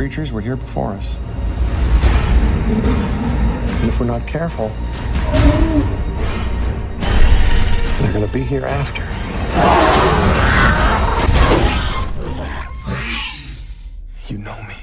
creatures were here before us. And if we're not careful, they're going to be here after. You know me.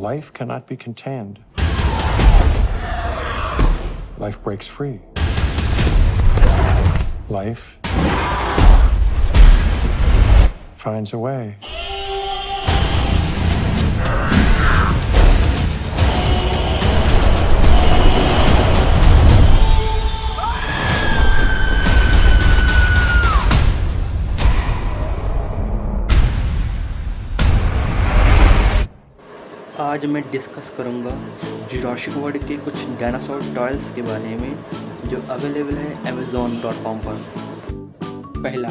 Life cannot be contained. Life breaks free. Life finds a way. आज मैं discuss करूंगा Jurassic world के कुछ dinosaur toils के बारे में जो available है amazon.com पर। पहला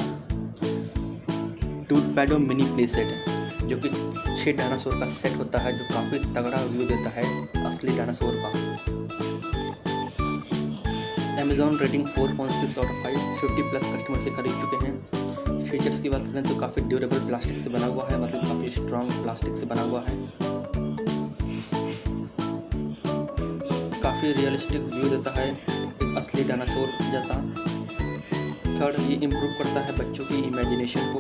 टूथपैडो मिनी प्ले सेट है जो कि 6 डायनासोर का सेट होता है जो काफ़ी तगड़ा व्यू देता है असली डायनासोर का। Amazon rating 4.6 out of 5, 50+ customer से खरीद चुके हैं। फीचर्स की बात करें तो काफ़ी ड्यूरेबल प्लास्टिक से बना हुआ है, मतलब काफ़ी स्ट्रॉन्ग प्लास्टिक से बना हुआ है। काफ़ी रियलिस्टिक व्यू देता है एक असली डायनासोर जैसा। थर्ड, ये इम्प्रूव करता है बच्चों की इमेजिनेशन को।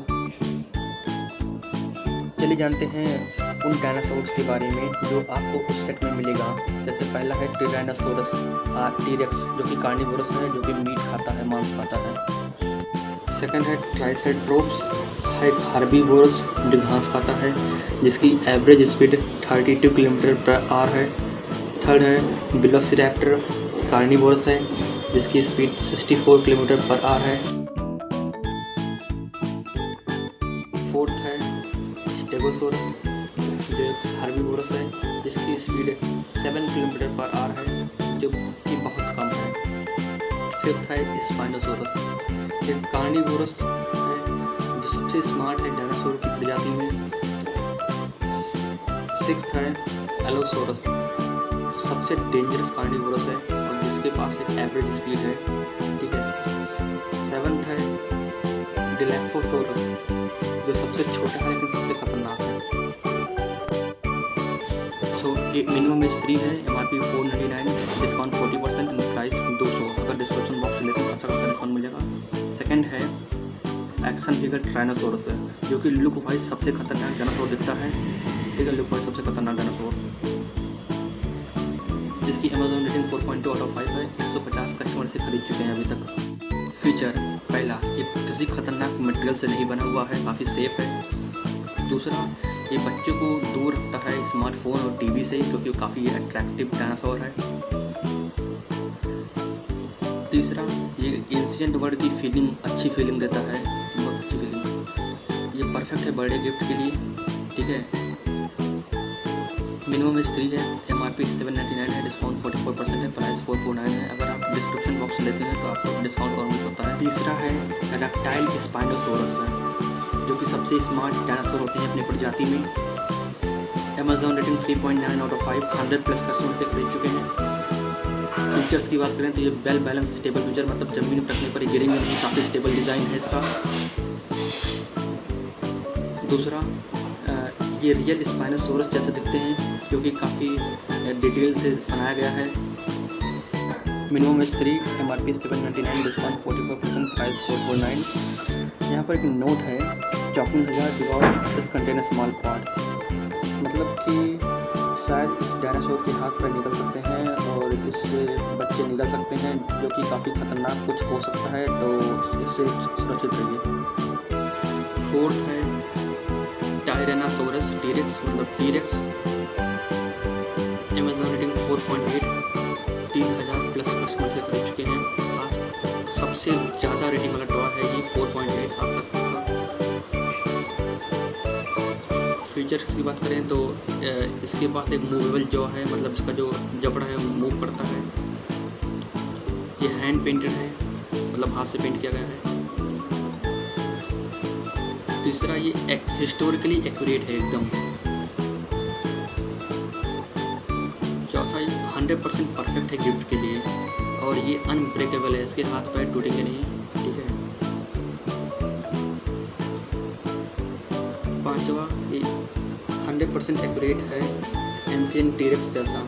चलिए जानते हैं उन डायनासोर्स के बारे में जो आपको उस सेट में मिलेगा। जैसे पहला है टिरानोसोरस टीरेक्स जो कि कार्निवोरस है, जो कि मीट खाता है, मांस खाता है। सेकंड है ट्राइसेरोटॉप्स हर्बीवोरस जो घास खाता है, जिसकी एवरेज स्पीड 32 km/h है। थर्ड है वेलोसिरैप्टर कार्निवोरस है, जिसकी स्पीड 64 km/h है। फोर्थ है स्टेगोसोरस जो हर्बीवोरस है, जिसकी स्पीड 7 km/h है, जो कि बहुत कम है। फिफ्थ है स्पाइनोसोरस, एक कार्निवोरस है जो सबसे स्मार्ट है डायनासोर की प्रजाति में। सिक्स्थ है एलोसोरस, सबसे डेंजरस कार्निवोरस है और जिसके पास एक एवरेज स्पीड है, ठीक है। सेवंथ है डिलेफोसोरस जो सबसे छोटा है लेकिन सबसे खतरनाक है। सो मिनिमम एज 3 है, MRP 499, डिस्काउंट 40% एंड प्राइस 200। अगर डिस्क्रिप्शन बॉक्स से लेते हैं अच्छा खासा डिस्काउंट मिल जाएगा। सेकेंड है एक्शन फिगर ट्राइनोसोरस है जो कि लुक वाइज सबसे खतरनाक डायनासोर दिखता है, ठीक है। लुक वाइज सबसे खतरनाक डायनासोर, जिसकी Amazon रेटिंग 4.2 आउट ऑफ 5 है। 150 कस्टमर से खरीद चुके हैं अभी तक। फीचर पहला, ये किसी खतरनाक मटेरियल से नहीं बना हुआ है, काफ़ी सेफ है। दूसरा, ये बच्चों को दूर रखता है स्मार्टफोन और टीवी से, क्योंकि काफ़ी अट्रैक्टिव डायनासोर है। तीसरा, ये एंशिएंट वर्ल्ड की फीलिंग, अच्छी फीलिंग देता है, बहुत अच्छी फीलिंग। ये परफेक्ट है बर्थडे गिफ्ट के लिए, ठीक है। मिनिमम एज 3 है, MRP 799 है, डिस्काउंट 44% है, प्राइस 449 है। अगर आप डिस्क्रिप्शन बॉक्स लेते हैं तो आपको डिस्काउंट और मिल सकता है। तीसरा है रेप्टाइल स्पाइनोसोरस है जो कि सबसे स्मार्ट डायनासोर होते हैं अपनी प्रजाति में। Amazon rating 3.9 out of 5, 100+ customer से खरीद चुके हैं। फीचर्स की बात करें तो ये वेल बैलेंस स्टेबल फीचर, मतलब ज़मीन पर रखने पर ये गिरेंगे नहीं, काफ़ी स्टेबल डिज़ाइन है इसका। दूसरा, ये रियल स्पाइनोसोरस जैसे दिखते हैं, क्योंकि काफ़ी डिटेल से बनाया गया है। Minimum age 3, MRP 799, discount 45%, price 449। यहाँ पर एक नोट है, चॉकिंग हजार because this contain small parts, मतलब कि शायद इस डायनासोर के हाथ पर निकल सकते हैं और इससे बच्चे निकल सकते हैं, जो कि काफ़ी खतरनाक कुछ हो सकता है, तो इससे सुरक्षित रहिए। फोर्थ है टायरेनासोरस टीरेक्स, मतलब टीरेक्स। Amazon रेटिंग 4.8, 3000+ कस्टमर से खरीद चुके हैं। सबसे ज़्यादा रेटिंग वाला टॉय है ये, 4.8 आप तक का। फीचर्स की बात करें तो इसके पास एक मूवेबल जॉ है, मतलब इसका जो जबड़ा है वो मूव करता है। ये हैंड पेंटेड है, मतलब हाथ से पेंट किया गया है। तीसरा, ये हिस्टोरिकली एक्यूरेट है एकदम। चौथा, ये 100% परफेक्ट है गिफ्ट के लिए, और ये अनब्रेकेबल है, इसके हाथ पैर टूटेंगे नहीं, ठीक है। पांचवा, ये 100% एक्यूरेट है, एंशिएंट टीरेक्स जैसा।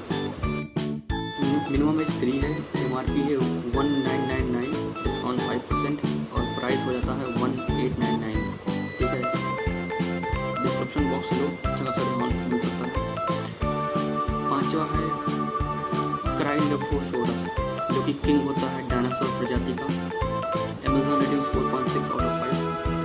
मिनिमम एज 3 है, MRP है 1999, डिस्काउंट 5% और प्राइस हो जाता है 1899, ठीक है। डिस्क्रिप्शन बॉक्स लो, अच्छा खासा डिस्काउंट मिल सकता है। पांचवा है क्राइलोफोसोरस, जो कि किंग होता है डायनासोर प्रजाति का। Amazon rating 4.6 out of 5,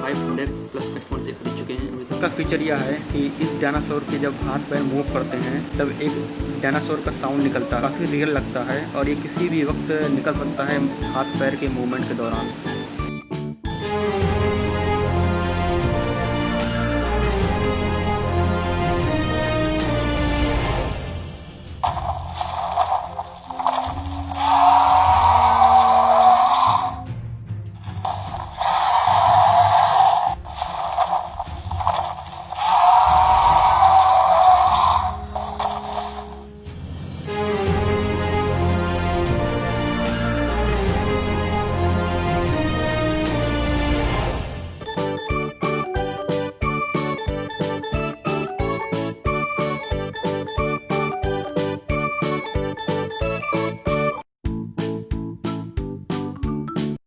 500+ customers ये खरीद चुके हैं अभी तक। का फीचर यह है कि इस डायनासोर के जब हाथ पैर मूव करते हैं तब एक डायनासोर का साउंड निकलता है, काफ़ी रियल लगता है, और ये किसी भी वक्त निकल सकता है हाथ पैर के मूवमेंट के दौरान।